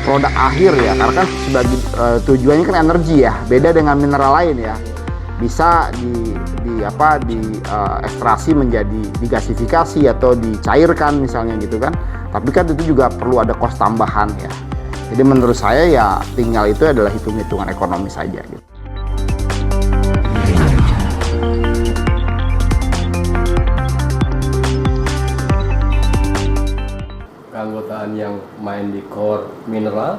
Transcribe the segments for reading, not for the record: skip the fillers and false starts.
produk akhir ya, karena kan sebagai tujuannya kan energi ya, beda dengan mineral lain ya, bisa ekstraksi menjadi digasifikasi atau dicairkan misalnya gitu kan, tapi kan itu juga perlu ada kos tambahan ya. Jadi menurut saya ya tinggal itu adalah hitung-hitungan ekonomi saja gitu. Keanggotaan yang main di core mineral?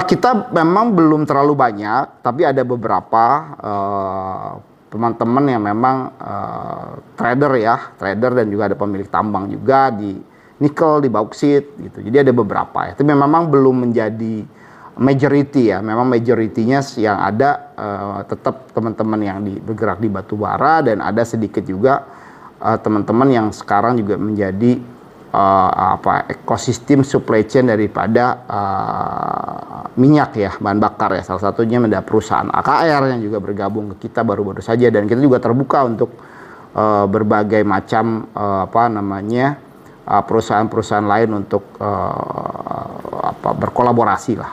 Kita memang belum terlalu banyak, tapi ada beberapa teman-teman yang memang trader dan juga ada pemilik tambang juga di nikel, di bauksit gitu. Jadi ada beberapa ya, tapi memang belum menjadi majority ya. Memang majority-nya yang ada tetap teman-teman yang bergerak di batu bara, dan ada sedikit juga teman-teman yang sekarang juga menjadi ekosistem supply chain daripada minyak ya, bahan bakar ya. Salah satunya ada perusahaan AKR yang juga bergabung ke kita baru-baru saja, dan kita juga terbuka untuk berbagai macam perusahaan-perusahaan lain untuk berkolaborasi lah.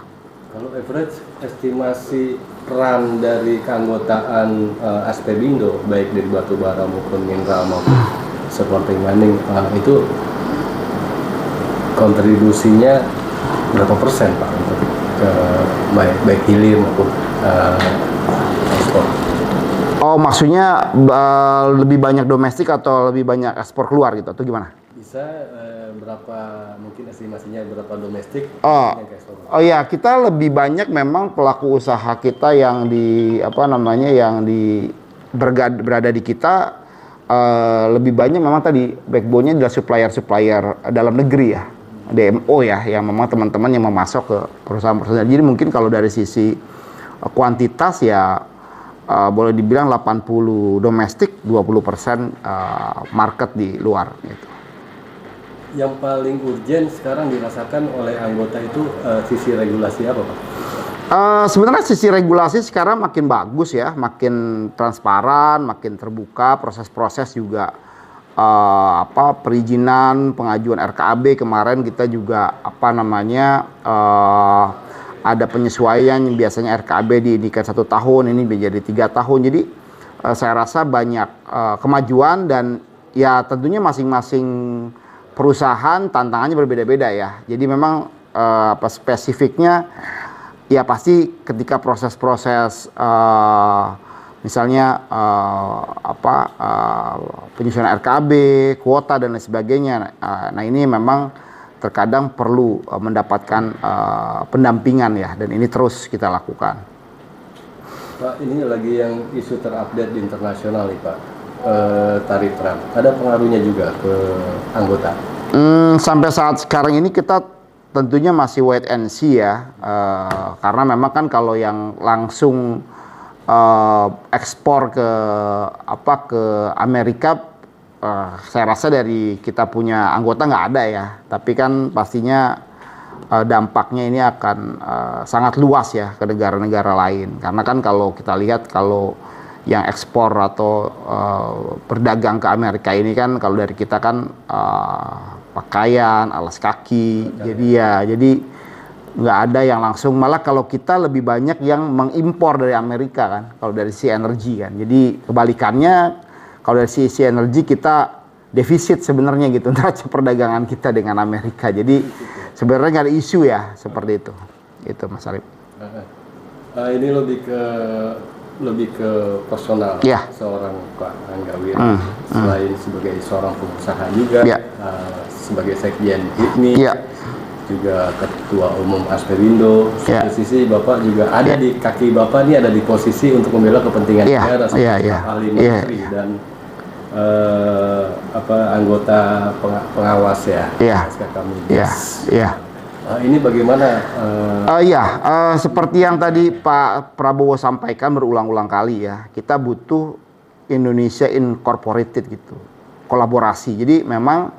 Kalau average estimasi peran dari keanggotaan Astebindo baik dari batu bara maupun mineral maupun supporting mining itu kontribusinya berapa persen Pak untuk baik hilir maupun ekspor? Oh, maksudnya lebih banyak domestik atau lebih banyak ekspor keluar gitu atau gimana? Bisa berapa, mungkin estimasinya berapa domestik? Oh ya, kita lebih banyak memang pelaku usaha kita yang berada di kita, lebih banyak memang tadi backbone-nya adalah supplier dalam negeri ya, DMO ya, yang memang teman-teman yang memasok ke perusahaan-perusahaan. Jadi mungkin kalau dari sisi kuantitas ya boleh dibilang 80 domestik, 20% market di luar gitu. Yang paling urgent sekarang dirasakan oleh anggota itu sisi regulasi apa Pak? Sebenarnya sisi regulasi sekarang makin bagus ya, makin transparan, makin terbuka, proses-proses juga perizinan, pengajuan RKAB kemarin kita juga ada penyesuaian yang biasanya RKAB diindikan 1 tahun, ini menjadi 3 tahun. Jadi saya rasa banyak kemajuan, dan ya tentunya masing-masing perusahaan tantangannya berbeda-beda ya. Jadi memang spesifiknya ya pasti ketika proses-proses misalnya penyusunan RKAB, kuota dan lain sebagainya. Nah ini memang terkadang perlu mendapatkan pendampingan ya, dan ini terus kita lakukan. Pak, ini lagi yang isu terupdate di internasional nih Pak, tarif Trump. Ada pengaruhnya juga ke anggota? Sampai saat sekarang ini kita tentunya masih wait and see ya, karena memang kan kalau yang langsung ekspor ke Amerika, saya rasa dari kita punya anggota nggak ada ya, tapi kan pastinya dampaknya ini akan sangat luas ya ke negara-negara lain, karena kan kalau kita lihat kalau yang ekspor atau berdagang ke Amerika ini kan kalau dari kita kan pakaian, alas kaki, jadi nggak ada yang langsung, malah kalau kita lebih banyak yang mengimpor dari Amerika kan, kalau dari sisi energi kan. Jadi kebalikannya, kalau dari sisi energi kita defisit sebenarnya gitu neraca perdagangan kita dengan Amerika. Jadi sebenarnya nggak ada isu ya seperti itu Mas Arif. Ini lebih ke personal ya. Seorang Pak Angga Wira, selain sebagai seorang pengusaha juga, sebagai sekjen HIPMI, juga ketua umum Astebindo. Di sisi Bapak juga ada di kaki Bapak ini, ada di posisi untuk membela kepentingan negara sebagai ahli menteri dan anggota pengawas ya, SKK Migas. Ini bagaimana? Seperti yang tadi Pak Prabowo sampaikan berulang-ulang kali ya, kita butuh Indonesia Incorporated gitu, kolaborasi. Jadi memang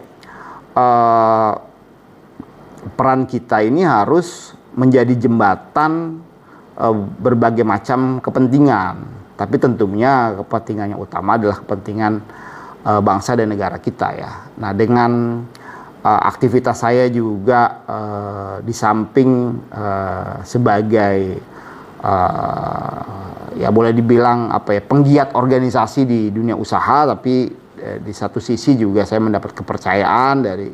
peran kita ini harus menjadi jembatan berbagai macam kepentingan, tapi tentunya kepentingan yang utama adalah kepentingan bangsa dan negara kita ya. Nah, dengan aktivitas saya juga di samping sebagai ya boleh dibilang penggiat organisasi di dunia usaha, tapi di satu sisi juga saya mendapat kepercayaan dari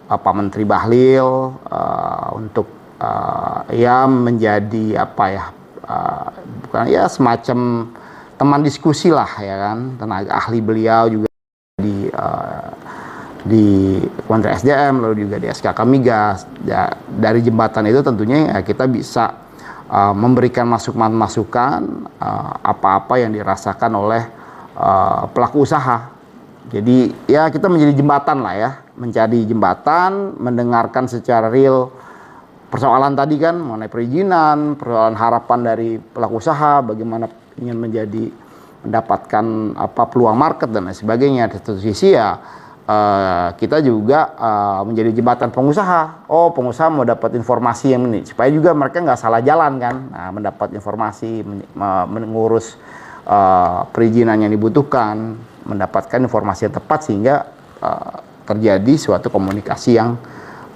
Pak Menteri Bahlil untuk ya menjadi bukan ya semacam teman diskusi lah ya kan, tenaga ahli beliau juga di Kementerian SDM, lalu juga di SKK Migas. Ya, dari jembatan itu tentunya ya, kita bisa memberikan masukan apa-apa yang dirasakan oleh pelaku usaha. Jadi ya kita menjadi jembatan lah ya, mencari jembatan, mendengarkan secara real persoalan tadi kan mengenai perizinan, persoalan harapan dari pelaku usaha, bagaimana ingin mendapatkan peluang market dan lain sebagainya. Di satu sisi ya kita juga menjadi jembatan pengusaha. Oh, pengusaha mau dapat informasi yang ini supaya juga mereka nggak salah jalan kan. Nah, mendapat informasi, mengurus perizinan yang dibutuhkan, mendapatkan informasi yang tepat sehingga terjadi suatu komunikasi yang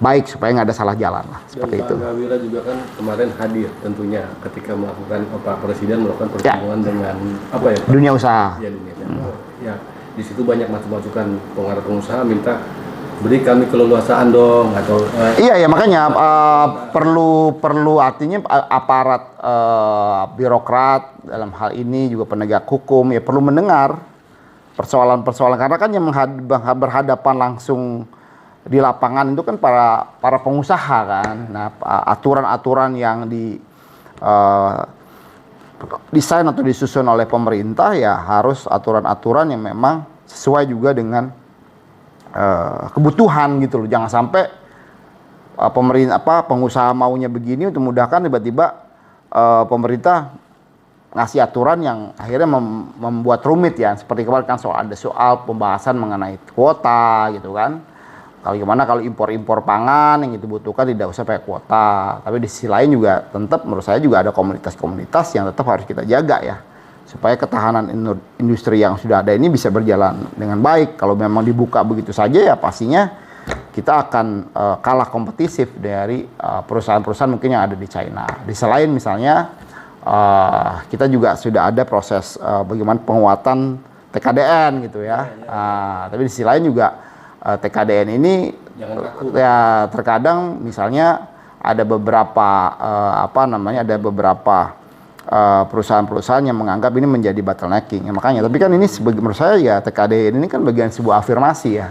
baik supaya nggak ada salah jalan lah, seperti itu. Pak Gawira juga kan kemarin hadir tentunya ketika melakukan Pak Presiden melakukan pertemuan dengan dunia usaha. Ya, di situ banyak masukan pengusaha minta beri kami keleluasaan dong atau iya ya, makanya perlu artinya aparat birokrat dalam hal ini juga penegak hukum ya perlu mendengar persoalan-persoalan, karena kan yang berhadapan langsung di lapangan itu kan para pengusaha kan. Nah, aturan-aturan yang desain atau disusun oleh pemerintah ya harus aturan-aturan yang memang sesuai juga dengan kebutuhan gitu loh. Jangan sampai pengusaha maunya begini untuk memudahkan, tiba-tiba pemerintah ngasih aturan yang akhirnya membuat rumit ya. Seperti kemarin kan ada soal pembahasan mengenai kuota gitu kan. Kalau impor pangan yang dibutuhkan tidak usah pakai kuota. Tapi di sisi lain juga tetap menurut saya juga ada komunitas-komunitas yang tetap harus kita jaga ya. Supaya ketahanan industri yang sudah ada ini bisa berjalan dengan baik. Kalau memang dibuka begitu saja ya pastinya kita akan kalah kompetitif dari perusahaan-perusahaan mungkin yang ada di China. Di selain misalnya kita juga sudah ada proses bagaimana penguatan TKDN gitu ya. Tapi di sisi lain juga TKDN ini ya terkadang misalnya ada beberapa perusahaan-perusahaan yang menganggap ini menjadi bottlenecking ya, makanya. Tapi kan ini menurut saya ya TKDN ini kan bagian sebuah afirmasi ya.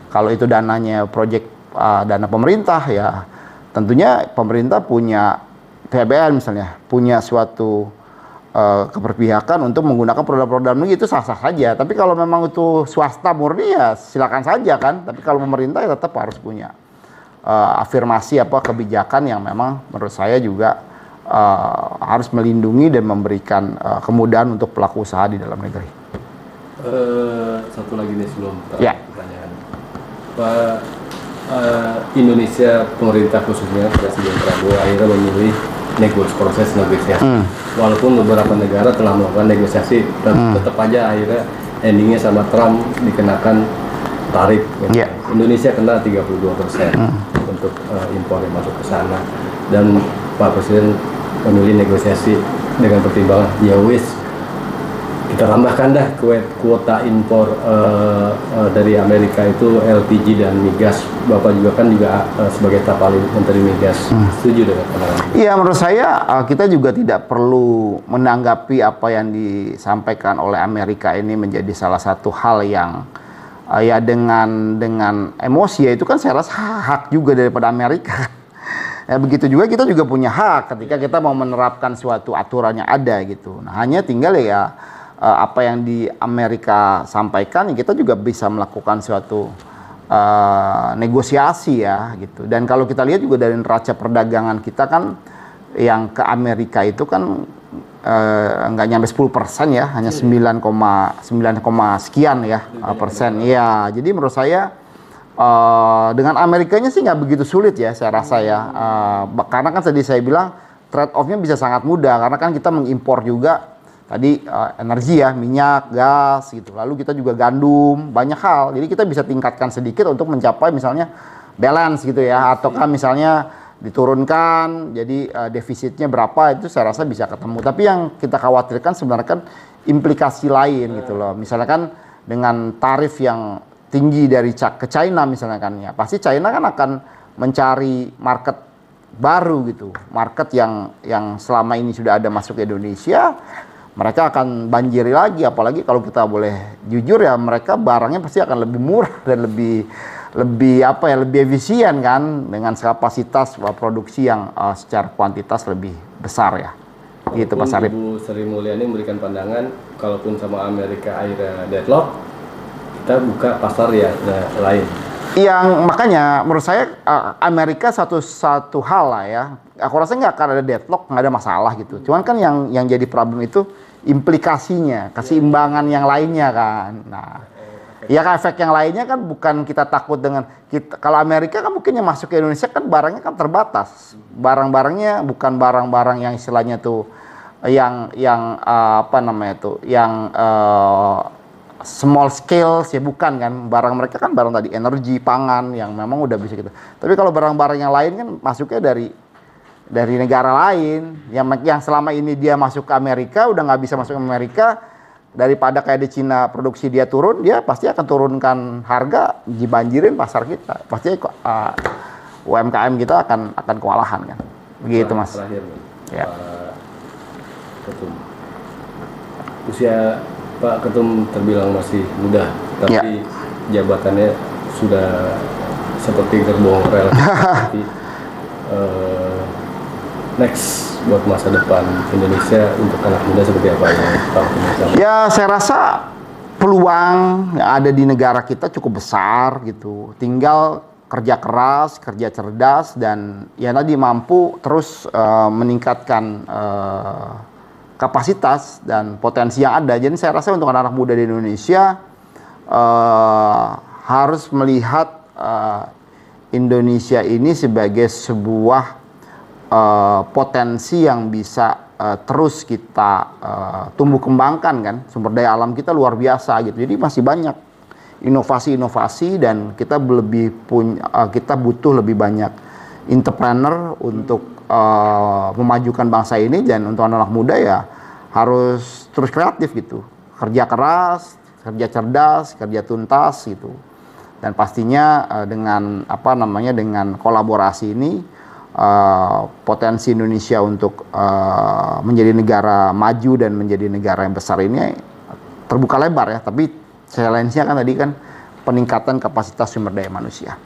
Kalau itu dananya proyek dana pemerintah ya tentunya pemerintah punya PBN misalnya punya suatu keberpihakan untuk menggunakan produk-produk negeri, itu sah-sah saja. Tapi kalau memang itu swasta murni ya silakan saja kan. Tapi kalau pemerintah ya tetap harus punya afirmasi kebijakan yang memang menurut saya juga harus melindungi dan memberikan kemudahan untuk pelaku usaha di dalam negeri. Satu lagi nih sebelum pertanyaan. Pak, Indonesia pemerintah khususnya Presiden Prabowo akhirnya memilih proses negosiasi. Walaupun beberapa negara telah melakukan negosiasi, tetap aja akhirnya endingnya sama Trump dikenakan tarif. Indonesia kena 32% untuk impor yang masuk ke sana. Dan Pak Presiden memilih negosiasi dengan pertimbangan, ya wis kita tambahkan dah kuota impor dari Amerika itu LPG dan migas. Bapak juga kan sebagai staf ahli Menteri Migas, setuju dengan pandangan? Iya, menurut saya kita juga tidak perlu menanggapi apa yang disampaikan oleh Amerika ini menjadi salah satu hal yang ya dengan emosi ya, itu kan saya rasa hak juga daripada Amerika. Ya, begitu juga kita juga punya hak ketika kita mau menerapkan suatu aturan yang ada gitu. Nah, hanya tinggal ya apa yang di Amerika sampaikan, kita juga bisa melakukan suatu negosiasi ya gitu. Dan kalau kita lihat juga dari neraca perdagangan kita kan yang ke Amerika itu kan nggak nyampe 10% ya, hanya 9, sekian ya persen. Ya, jadi menurut saya dengan Amerikanya sih nggak begitu sulit ya, saya rasa ya. Karena kan tadi saya bilang trade off-nya bisa sangat mudah karena kan kita mengimpor juga tadi energi ya, minyak, gas gitu. Lalu kita juga gandum, banyak hal. Jadi kita bisa tingkatkan sedikit untuk mencapai misalnya balance gitu ya, ataukah misalnya diturunkan, jadi defisitnya berapa itu saya rasa bisa ketemu. Tapi yang kita khawatirkan sebenarnya kan implikasi lain gitu loh. Misalnya kan dengan tarif yang tinggi dari ke China misalnya kan ya, pasti China kan akan mencari market baru gitu, market yang selama ini sudah ada masuk ke Indonesia. Mereka akan banjiri lagi, apalagi kalau kita boleh jujur ya, mereka barangnya pasti akan lebih murah dan lebih efisien kan, dengan kapasitas produksi yang secara kuantitas lebih besar ya. Gitu Pak Sarip. Ibu Sri Mulyani memberikan pandangan, kalaupun sama Amerika akhirnya deadlock, kita buka pasar ya lain. Yang makanya menurut saya Amerika satu hal lah ya. Aku rasa nggak akan ada deadlock, nggak ada masalah gitu. Cuman kan yang jadi problem itu implikasinya, keseimbangan yang lainnya kan. Nah, ya kan efek yang lainnya kan bukan kita takut dengan kita. Kalau Amerika kan mungkin yang masuk ke Indonesia kan barangnya kan terbatas. Barang-barangnya bukan barang-barang yang istilahnya tuh yang small scale ya, bukan kan. Barang mereka kan barang tadi energi, pangan yang memang udah bisa gitu. Tapi kalau barang-barang yang lain kan masuknya dari negara lain yang selama ini dia masuk ke Amerika udah nggak bisa masuk ke Amerika. Daripada kayak di Cina produksi dia turun, dia pasti akan turunkan harga, dibanjirin pasar kita. Pasti UMKM kita akan kewalahan kan. Begitu Mas. Terakhir ya. Pak Ketum. Usia Pak Ketum terbilang masih muda, tapi jabatannya sudah seperti gerbong rel. Next buat masa depan Indonesia untuk anak muda seperti apa ya Pak? Ya saya rasa peluang yang ada di negara kita cukup besar gitu. Tinggal kerja keras, kerja cerdas, dan ya tadi mampu terus meningkatkan kapasitas dan potensi yang ada. Jadi saya rasa untuk anak-anak muda di Indonesia harus melihat Indonesia ini sebagai sebuah potensi yang bisa terus kita tumbuh kembangkan kan. Sumber daya alam kita luar biasa gitu. Jadi masih banyak inovasi-inovasi dan kita butuh lebih banyak entrepreneur untuk memajukan bangsa ini. Dan untuk anak-anak muda ya harus terus kreatif gitu. Kerja keras, kerja cerdas, kerja tuntas gitu. Dan pastinya dengan dengan kolaborasi ini potensi Indonesia untuk menjadi negara maju dan menjadi negara yang besar ini terbuka lebar ya. Tapi challenge-nya kan tadi kan peningkatan kapasitas sumber daya manusia.